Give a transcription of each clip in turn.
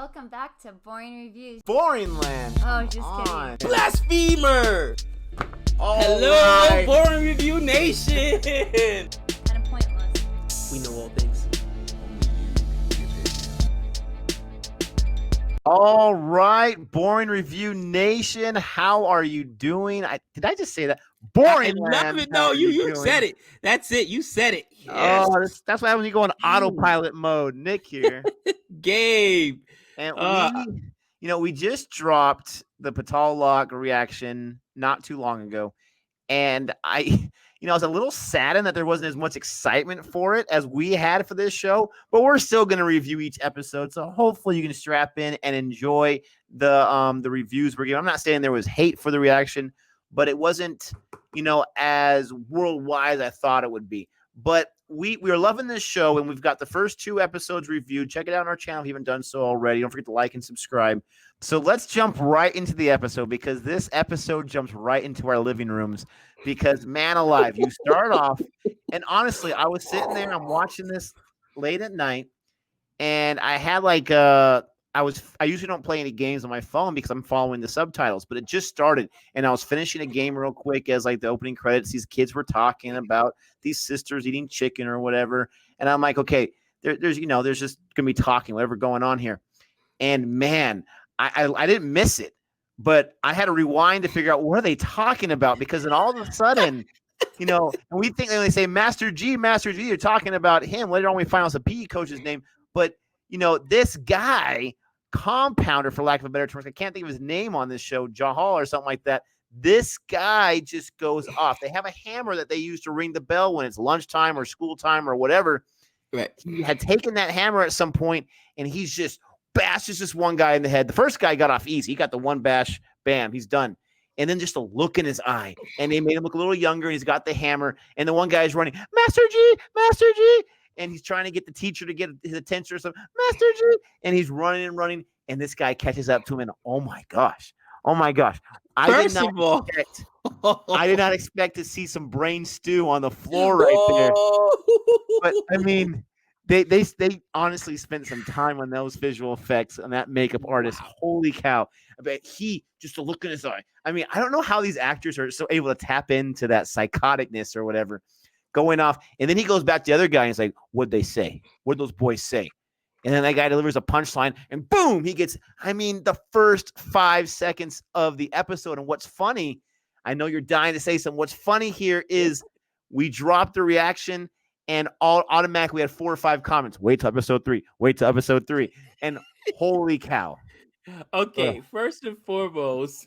Welcome back to Boring Reviews. Boring Land. Oh, just kidding. Blasphemer! Hello, right. Boring Review Nation! Kind of pointless. We know all things. All right, Boring Review Nation. How are you doing? Did I just say that? Boring I Land. love it. how No, are you doing? said it. That's it. You said it. Yes. Oh, that's why when you go in autopilot mode. Nick here. Gabe. And Uh, we just dropped the Paatal Lok reaction not too long ago. And I was a little saddened that there wasn't as much excitement for it as we had for this show, but we're still going to review each episode. So hopefully you can strap in and enjoy the reviews we're giving. I'm not saying there was hate for the reaction, but it wasn't, as worldwide as I thought it would be. But we are loving this show, and we've got the first 2 episodes reviewed. Check it out on our channel if you haven't done so already. Don't forget to like and subscribe. So let's jump right into the episode, because this episode jumps right into our living rooms. Because, man alive, you start off, and honestly, I was sitting there, I'm watching this late at night, and I had I usually don't play any games on my phone because I'm following the subtitles, but it just started, and I was finishing a game real quick as the opening credits. These kids were talking about these sisters eating chicken or whatever, and I'm like, okay, there's just gonna be talking, whatever going on here, and man, I didn't miss it, but I had to rewind to figure out what are they talking about, because then all of a sudden, and we think when they say Master G, they're talking about him. Later on, we find out it's a PE coach's name, but this guy, compounder, for lack of a better term, I can't think of his name on this show, Jahal or something like that. This guy just goes off. They have a hammer that they use to ring the bell when it's lunchtime or school time or whatever. right. He had taken that hammer at some point, and he's just bashes this one guy in the head. The first guy got off easy. He got the one bash, bam, he's done. And then just a look in his eye, and they made him look a little younger, and he's got the hammer, and the one guy's running, Master G, and he's trying to get the teacher to get his attention or something, Master G, and he's running and running, and this guy catches up to him, and oh my gosh, I did not expect to see some brain stew on the floor right there. But I mean, they honestly spent some time on those visual effects and that makeup artist. Holy cow. I bet just a look in his eye. I mean, I don't know how these actors are so able to tap into that psychoticness or whatever going off. And then he goes back to the other guy and he's like, what'd they say? What'd those boys say? And then that guy delivers a punchline and boom, he gets, the first 5 seconds of the episode. And what's funny, I know you're dying to say something. What's funny here is we dropped the reaction and automatically had 4 or 5 comments. Wait till episode 3. And holy cow. Okay, first and foremost,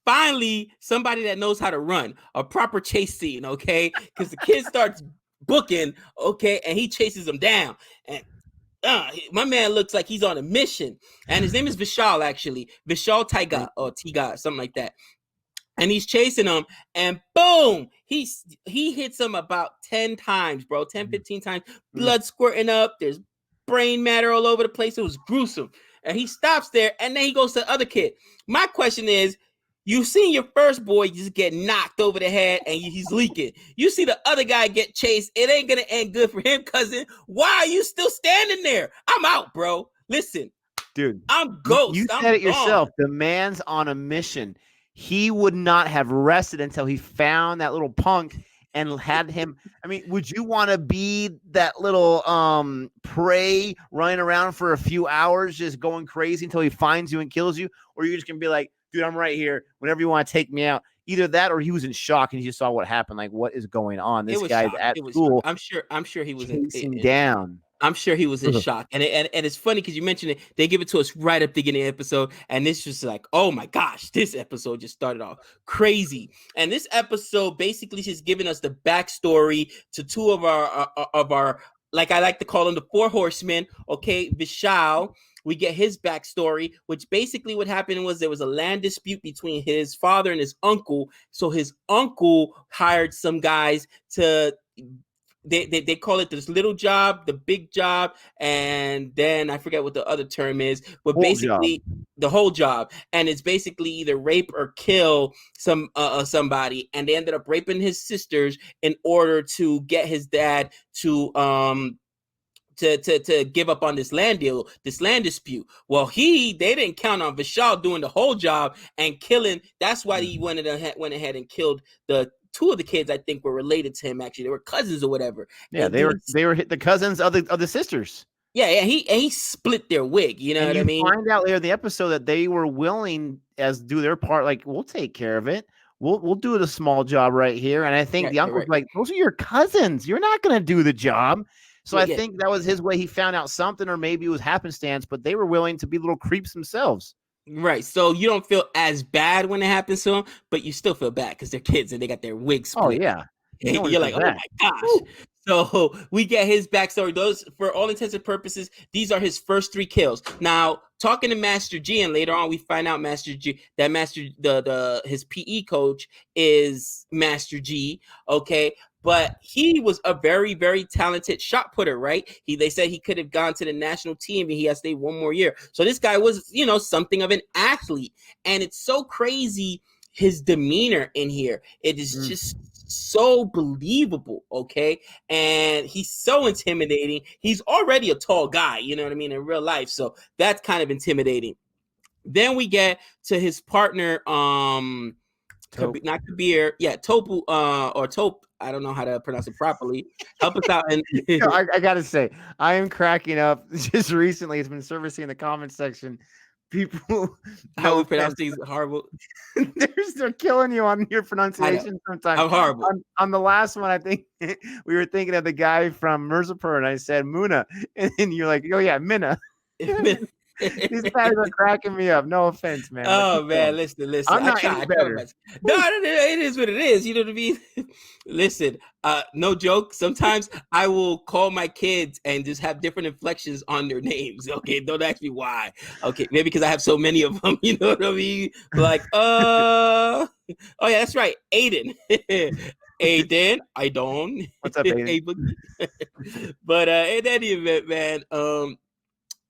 finally, somebody that knows how to run a proper chase scene, okay? Because the kid starts booking, okay, and he chases him down. And my man looks like he's on a mission. And his name is Vishal, actually. Vishal Tiga or Tiga, something like that. And he's chasing him, and boom, he hits him about 10 times, bro, 10, 15 times, blood squirting up, there's brain matter all over the place. It was gruesome. And he stops there, and then he goes to the other kid. My question is, you've seen your first boy just get knocked over the head, and he's leaking. You see the other guy get chased. It ain't going to end good for him, cousin. Why are you still standing there? I'm out, bro. Listen. Dude. I'm ghost. You said it yourself. The man's on a mission. He would not have rested until he found that little punk and had him. I mean, would you want to be that little prey running around for a few hours just going crazy until he finds you and kills you? Or are you just going to be like, dude, I'm right here. Whenever you want to take me out. Either that or he was in shock and he just saw what happened. Like, what is going on? This guy's at school. I'm sure he was chasing down. I'm sure he was in shock. And it's funny because you mentioned it. They give it to us right at the beginning of the episode. And it's just like, oh my gosh, this episode just started off crazy. And this episode basically is giving us the backstory to 2 of our, like I like to call them, the 4 horsemen. Okay, Vishal. We get his backstory, which basically what happened was there was a land dispute between his father and his uncle. So his uncle hired some guys to, they call it this little job, the big job, and then I forget what the other term is, but basically the whole job. And it's basically either rape or kill somebody. And they ended up raping his sisters in order to get his dad to to give up on this land deal, this land dispute. Well, they didn't count on Vishal doing the whole job and killing. That's why he went ahead and killed the two of the kids. I think were related to him. Actually, they were cousins or whatever. Yeah, and they were the cousins of the sisters. Yeah, and he split their wig. You know what I mean? Find out later in the episode that they were willing as do their part. Like, we'll take care of it. We'll do a small job right here. And I think the uncle's like, those are your cousins. You're not going to do the job. So I think that was his way. He found out something, or maybe it was happenstance, but they were willing to be little creeps themselves. Right. So you don't feel as bad when it happens to them, but you still feel bad because they're kids and they got their wigs split. Oh, yeah. You're like, oh my gosh. Woo. So we get his backstory. Those, for all intents and purposes, these are his first 3 kills. Now, talking to Master G, and later on we find out his PE coach is Master G. Okay. But he was a very, very talented shot putter, right? They said he could have gone to the national team and he has stayed 1 more year. So this guy was, something of an athlete. And it's so crazy, his demeanor in here. It is just so believable, okay? And he's so intimidating. He's already a tall guy, you know what I mean, in real life. So that's kind of intimidating. Then we get to his partner, not Kabir, Taupe, or Taupe. I don't know how to pronounce it properly. Help us out. And I gotta say, I am cracking up. Just recently, it's been servicing in the comment section. People, how we pronounce these horrible. They're killing you on your pronunciation sometimes. I'm horrible. On the last one, I think we were thinking of the guy from Mirzapur, and I said Muna, and then you're like, oh yeah, Minna. These guys are cracking me up. No offense, man. Oh man, listen. I'm not any better. No, it is what it is. You know what I mean? Listen, no joke. Sometimes I will call my kids and just have different inflections on their names. Okay, don't ask me why. Okay, maybe because I have so many of them. You know what I mean? Like, oh yeah, that's right, Aiden. Aiden, I don't. What's up, Aiden? But in any event, man,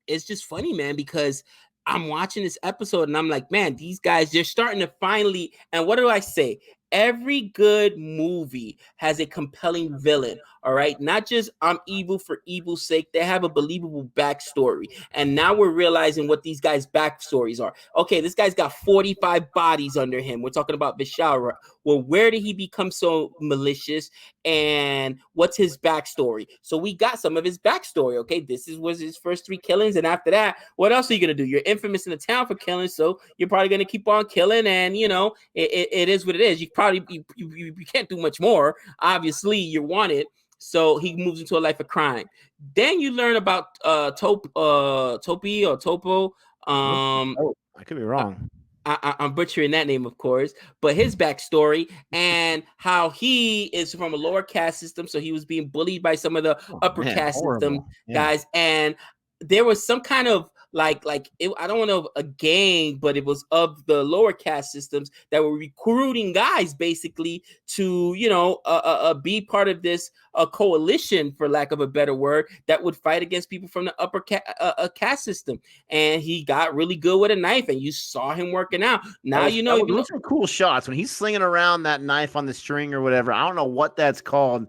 it's just funny, man, because I'm watching this episode and I'm like, man, these guys, they're starting to finally, and what do I say? Every good movie has a compelling villain, all right? Not just I'm evil for evil's sake. They have a believable backstory. And now we're realizing what these guys' backstories are. Okay, this guy's got 45 bodies under him. We're talking about Vishal. Well, where did he become so malicious? And what's his backstory? So we got some of his backstory, okay? This was his first 3 killings. And after that, what else are you going to do? You're infamous in the town for killing, so you're probably going to keep on killing. And, it is what it is. You can't do much more. Obviously, you're wanted. So he moves into a life of crime. Then you learn about Taupe or Topo. I could be wrong. I'm butchering that name, of course, but his backstory and how he is from a lower caste system. So he was being bullied by some of the upper caste system guys. And there was some kind of I don't know a gang, but it was of the lower caste systems that were recruiting guys basically to, be part of this coalition, for lack of a better word, that would fight against people from the upper caste system. And he got really good with a knife, and you saw him working out. Now those are cool shots when he's slinging around that knife on the string or whatever. I don't know what that's called,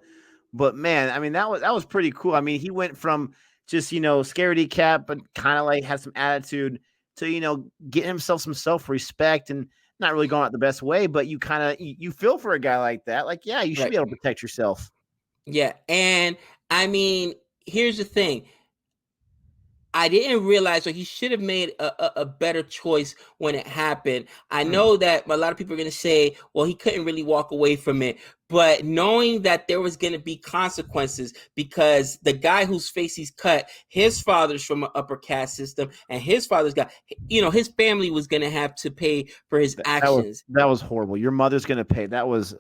but man, I mean that was pretty cool. I mean, he went from just, scaredy cat, but kind of like had some attitude to, getting himself some self-respect and not really going out the best way, but you kind of, you feel for a guy like that. Like, yeah, you should be able to protect yourself. Yeah. And I mean, here's the thing. I didn't realize, he should have made a better choice when it happened. I know that a lot of people are going to say, well, he couldn't really walk away from it. But knowing that there was going to be consequences, because the guy whose face he's cut, his father's from an upper caste system, and his father's got, his family was going to have to pay for his actions. That was horrible. Your mother's going to pay. That was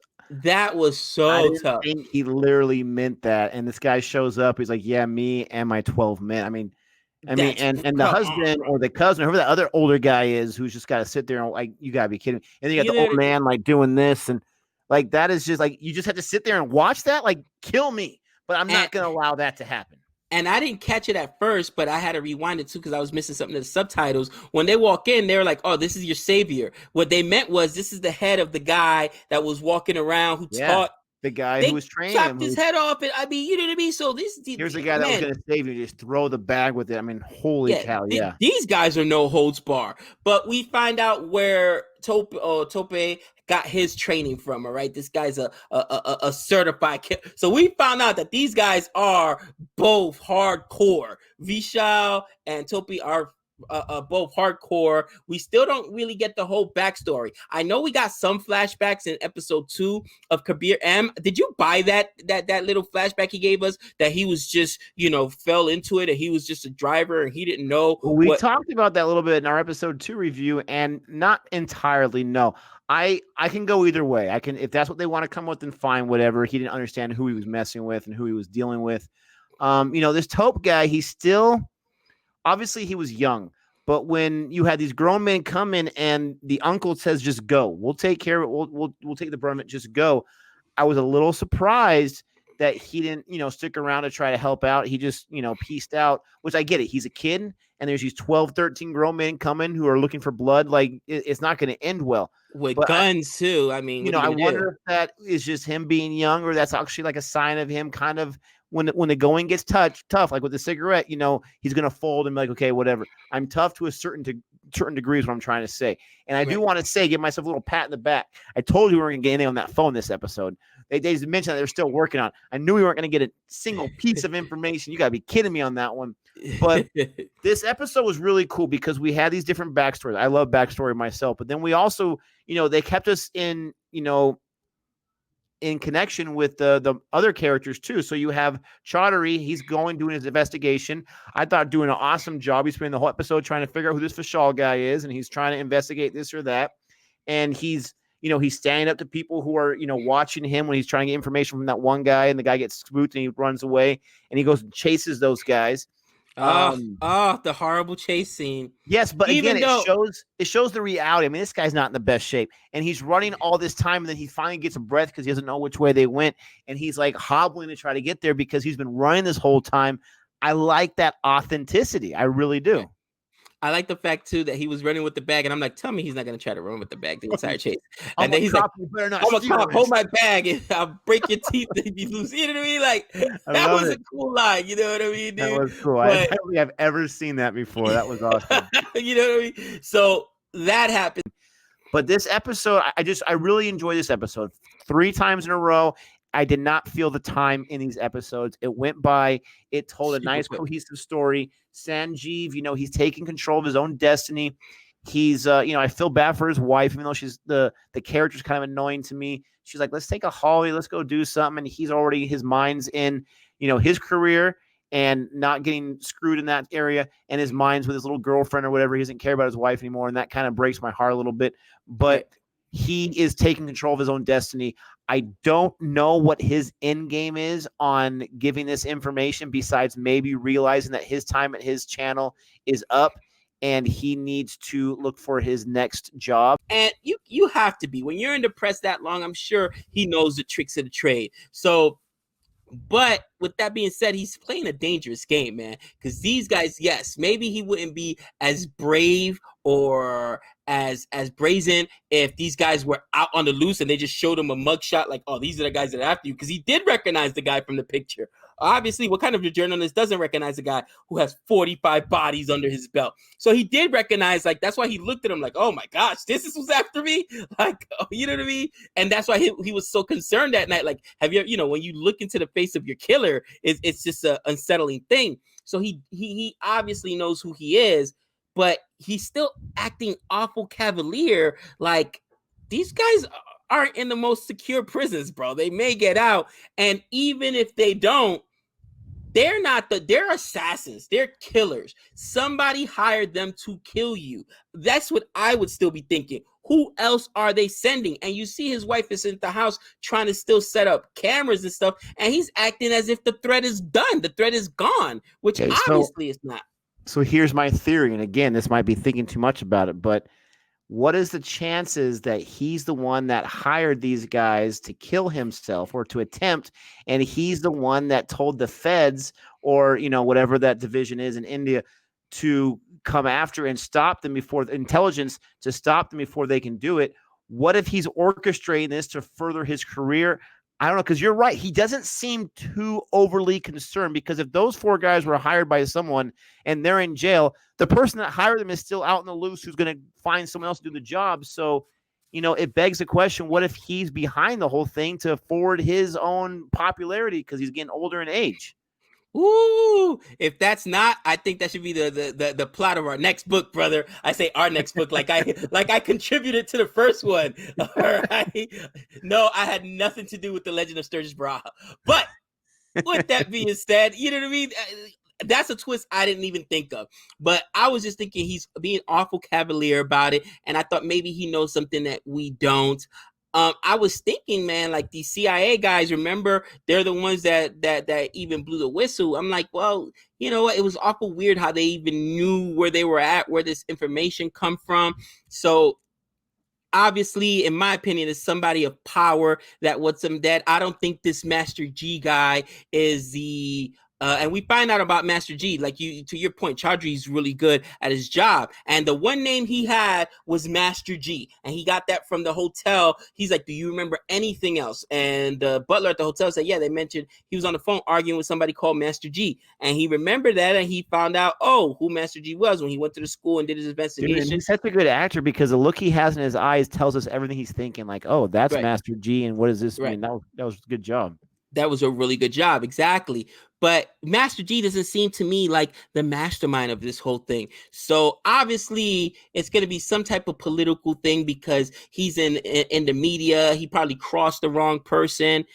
so tough. He literally meant that. And this guy shows up. He's like, yeah, me and my 12 men. I mean, and the husband or the cousin, whoever that other older guy is, who's just got to sit there and like, you gotta be kidding me. And then you got the old man like doing this, and like that is just like, you just have to sit there and watch that. Like, kill me, but I'm not gonna allow that to happen. And I didn't catch it at first, but I had to rewind it too because I was missing something in the subtitles. When they walk in, they were like, "Oh, this is your savior." What they meant was, this is the head of the guy that was walking around who taught the guy They who was training chopped him. his head off, and I mean, you know what I mean. So Here's the guy that was going to save you. Just throw the bag with it. I mean, holy cow! Yeah, these guys are no holds bar. But we find out where Taupe got his training from. All right, this guy's a certified killer. So we found out that these guys are both hardcore. Vishal and Taupe are both hardcore. We still don't really get the whole backstory. I know we got some flashbacks in episode 2 of Kabir M. Did you buy that little flashback he gave us, that he was just, fell into it and he was just a driver and he didn't know? We talked about that a little bit in our episode 2 review, and not entirely. No, I can go either way. I can, if that's what they want to come with, then fine, whatever. He didn't understand who he was messing with and who he was dealing with. This Taupe guy, he's still, obviously he was young, but when you had these grown men come in and the uncle says, just go, we'll take care of it. We'll take the brunt of it. Just go. I was a little surprised that he didn't, stick around to try to help out. He just, pieced out, which I get it. He's a kid and there's these 12, 13 grown men coming who are looking for blood. Like it's not going to end well. With guns too. I mean, I wonder if that is just him being young, or that's actually like a sign of him kind of when the going gets tough, like with the cigarette, he's going to fold and be like, okay, whatever. I'm tough to a certain degree is what I'm trying to say. And I do want to say, give myself a little pat in the back. I told you we weren't going to get anything on that phone this episode. They just mentioned that they're still working on it. I knew we weren't going to get a single piece of information. You got to be kidding me on that one. But this episode was really cool because we had these different backstories. I love backstory myself, but then we also, they kept us in connection with the other characters too. So you have Chaudhary, he's doing his investigation. I thought doing an awesome job. He's spending the whole episode trying to figure out who this Vishal guy is, and he's trying to investigate this or that. And he's standing up to people who are, watching him when he's trying to get information from that one guy, and the guy gets spooked and he runs away and he goes and chases those guys. The horrible chase scene. Yes, but again, it shows the reality. I mean, this guy's not in the best shape, and he's running all this time, and then he finally gets a breath because he doesn't know which way they went, and he's like hobbling to try to get there because he's been running this whole time. I like that authenticity. I really do. I like the fact too that he was running with the bag, and I'm like, tell me he's not going to try to run with the bag the entire chase. And then he's like, I'm a cop, hold my bag, and I'll break your teeth if you lose. You know what I mean? Like, that was a cool line. You know what I mean, dude? That was cool. But I don't think I've ever seen that before. That was awesome. You know what I mean? So that happened. But this episode, I really enjoyed this episode. 3 times in a row. I did not feel the time in these episodes. It went by. It told a nice, cohesive story. Sanjeev, he's taking control of his own destiny. He's, I feel bad for his wife, even though she's the character's kind of annoying to me. She's like, let's take a holiday. Let's go do something. And he's already, his mind's in, his career and not getting screwed in that area. And his mind's with his little girlfriend or whatever. He doesn't care about his wife anymore. And that kind of breaks my heart a little bit. But he is taking control of his own destiny. I don't know what his end game is on giving this information, besides maybe realizing that his time at his channel is up and he needs to look for his next job. And you have to be. When you're in the press that long, I'm sure he knows the tricks of the trade. So, but with that being said, he's playing a dangerous game, man. Because these guys, yes, maybe he wouldn't be as brave or as brazen if these guys were out on the loose and they just showed him a mugshot like, oh, these are the guys that are after you. Because he did recognize the guy from the picture. Obviously, what kind of a journalist doesn't recognize a guy who has 45 bodies under his belt? So he did recognize, like, that's why he looked at him like, oh my gosh, this is who's after me? Like, oh, you know what I mean? And that's why he was so concerned that night. Like, have you, when you look into the face of your killer, it's just an unsettling thing. So he obviously knows who he is, but he's still acting awful cavalier. Like, these guys aren't in the most secure prisons, bro. They may get out. And even if they don't, they're assassins. They're killers. Somebody hired them to kill you. That's what I would still be thinking. Who else are they sending? And you see his wife is in the house trying to still set up cameras and stuff. And he's acting as if the threat is done. The threat is gone, which obviously is not. So here's my theory. And again, this might be thinking too much about it, but what is the chances that he's the one that hired these guys to kill himself or to attempt, and he's the one that told the feds or, whatever that division is in India to come after and stop them before the intelligence to stop them before they can do it? What if he's orchestrating this to further his career? I don't know, because you're right. He doesn't seem too overly concerned, because if those 4 guys were hired by someone and they're in jail, the person that hired them is still out in the loose who's going to find someone else to do the job. So, it begs the question, what if he's behind the whole thing to forward his own popularity because he's getting older in age? Ooh, if that's not, I think that should be the plot of our next book, brother. I say our next book, like I contributed to the first one. All right. No, I had nothing to do with the Legend of Sturgis Bra. But with that being said, you know what I mean? That's a twist I didn't even think of. But I was just thinking he's being awful cavalier about it, and I thought maybe he knows something that we don't. I was thinking, man, like these CIA guys, remember, they're the ones that even blew the whistle. I'm like, well, you know what? It was awful weird how they even knew where they were at, where this information come from. So obviously, in my opinion, is somebody of power that wants them dead. I don't think this Master G guy is the and we find out about Master G, like to your point, Chaudhry's really good at his job. And the one name he had was Master G. And he got that from the hotel. He's like, do you remember anything else? And the butler at the hotel said, yeah, they mentioned he was on the phone arguing with somebody called Master G. And he remembered that, and he found out, who Master G was when he went to the school and did his investigation. Dude, he's such a good actor, because the look he has in his eyes tells us everything he's thinking. Like, oh, that's right. Master G, and what does this mean? That was a good job. That was a really good job. Exactly. But Master G doesn't seem to me like the mastermind of this whole thing. So obviously it's going to be some type of political thing, because he's in the media. He probably crossed the wrong person,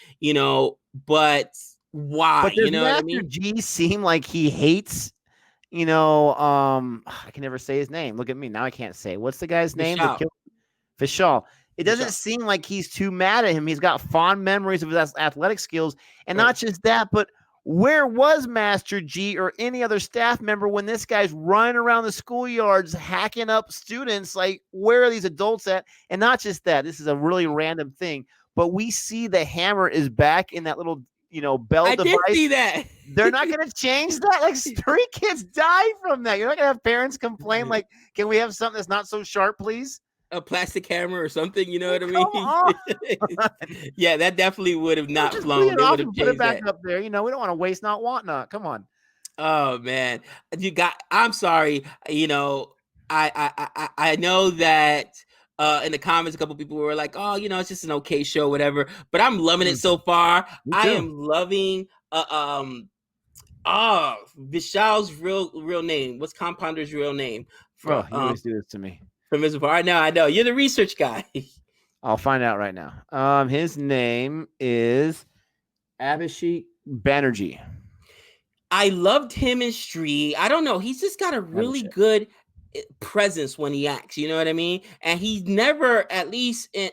but why? But does Master G seem like he hates, I can never say his name. Look at me. Now I can't say. What's the guy's name? Vishal. It doesn't seem like he's too mad at him. He's got fond memories of his athletic skills. And not just that, but where was Master G or any other staff member when this guy's running around the schoolyards hacking up students? Like, where are these adults at? And not just that. This is a really random thing. But we see the hammer is back in that little, bell device. I did see that. They're not going to change that. Like, 3 kids died from that. You're not going to have parents complain, like, can we have something that's not so sharp, please? A plastic camera or something, you know what I mean? Yeah, that definitely would have not flown. They would have put it back up there. We don't want to waste not, want not. Come on. Oh man, I'm sorry. I know that in the comments, a couple people were like, "Oh, it's just an okay show, whatever." But I'm loving it so far. I am loving. Vishal's real name. What's Compounder's real name? You always do this to me. From All right, now I know you're the research guy. I'll find out right now. His name is Abhishek Banerjee. I loved him in Stree. I don't know. He's just got a really good presence when he acts. You know what I mean? And he's never, at least in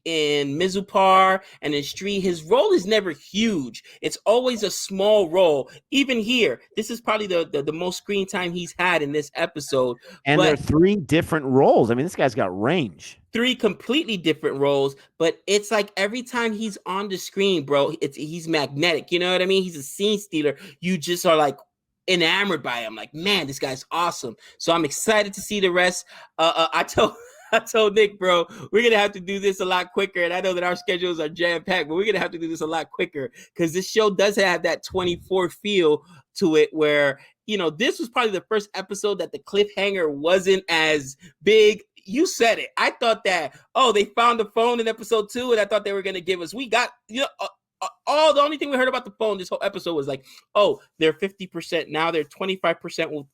Mizupar and in Stree, his role is never huge. It's always a small role. Even here, this is probably the most screen time he's had in this episode. And there are 3 different roles. I mean, this guy's got range. 3 completely different roles, but it's like every time he's on the screen, bro, he's magnetic. You know what I mean? He's a scene stealer. You just are like enamored by him. Like, man, this guy's awesome. So I'm excited to see the rest. I told Nick, bro, we're gonna have to do this a lot quicker. And I know that our schedules are jam-packed, but we're gonna have to do this a lot quicker, because this show does have that 24 feel to it, where this was probably the first episode that the cliffhanger wasn't as big. You said it. I thought that, they found the phone in episode 2, and I thought they were going to give us, the only thing we heard about the phone this whole episode was like, they're 50%. Now they're 25%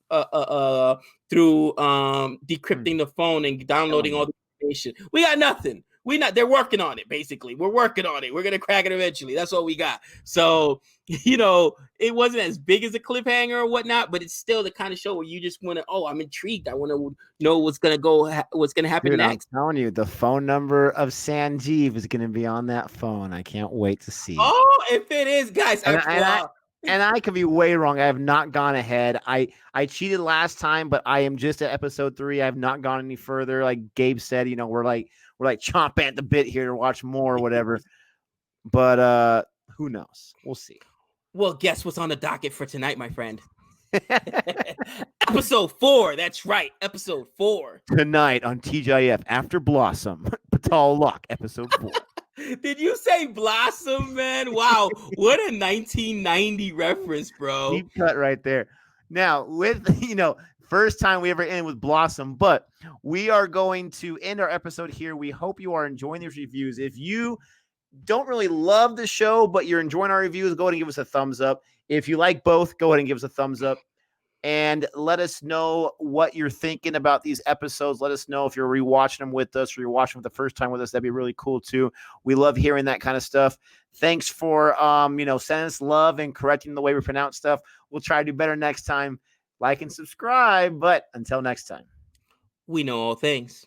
through decrypting the phone and downloading all the information. We got nothing. They're working on it, basically. We're working on it. We're going to crack it eventually. That's all we got. So, it wasn't as big as a cliffhanger or whatnot, but it's still the kind of show where you just want to, I'm intrigued. I want to know what's going to happen next. I'm telling you, the phone number of Sanjeev is going to be on that phone. I can't wait to see. Oh, if it is, guys. And I could be way wrong. I have not gone ahead. I cheated last time, but I am just at episode 3. I have not gone any further. Like Gabe said, we're like chomping at the bit here to watch more or whatever. But who knows? We'll see. Well, guess what's on the docket for tonight, my friend? Episode 4. That's right. Episode 4. Tonight on TGIF After Blossom, Paatal Lok, episode 4. Did you say Blossom, man? Wow, what a 1990 reference, bro. Deep cut right there. Now, with first time we ever end with Blossom, but we are going to end our episode here. We hope you are enjoying these reviews. If you don't really love the show, but you're enjoying our reviews, go ahead and give us a thumbs up. If you like both, go ahead and give us a thumbs up. And let us know what you're thinking about these episodes. Let us know if you're rewatching them with us or you're watching them the first time with us. That'd be really cool too. We love hearing that kind of stuff. Thanks for sending us love and correcting the way we pronounce stuff. We'll try to do better next time. Like and subscribe. But until next time, we know all things.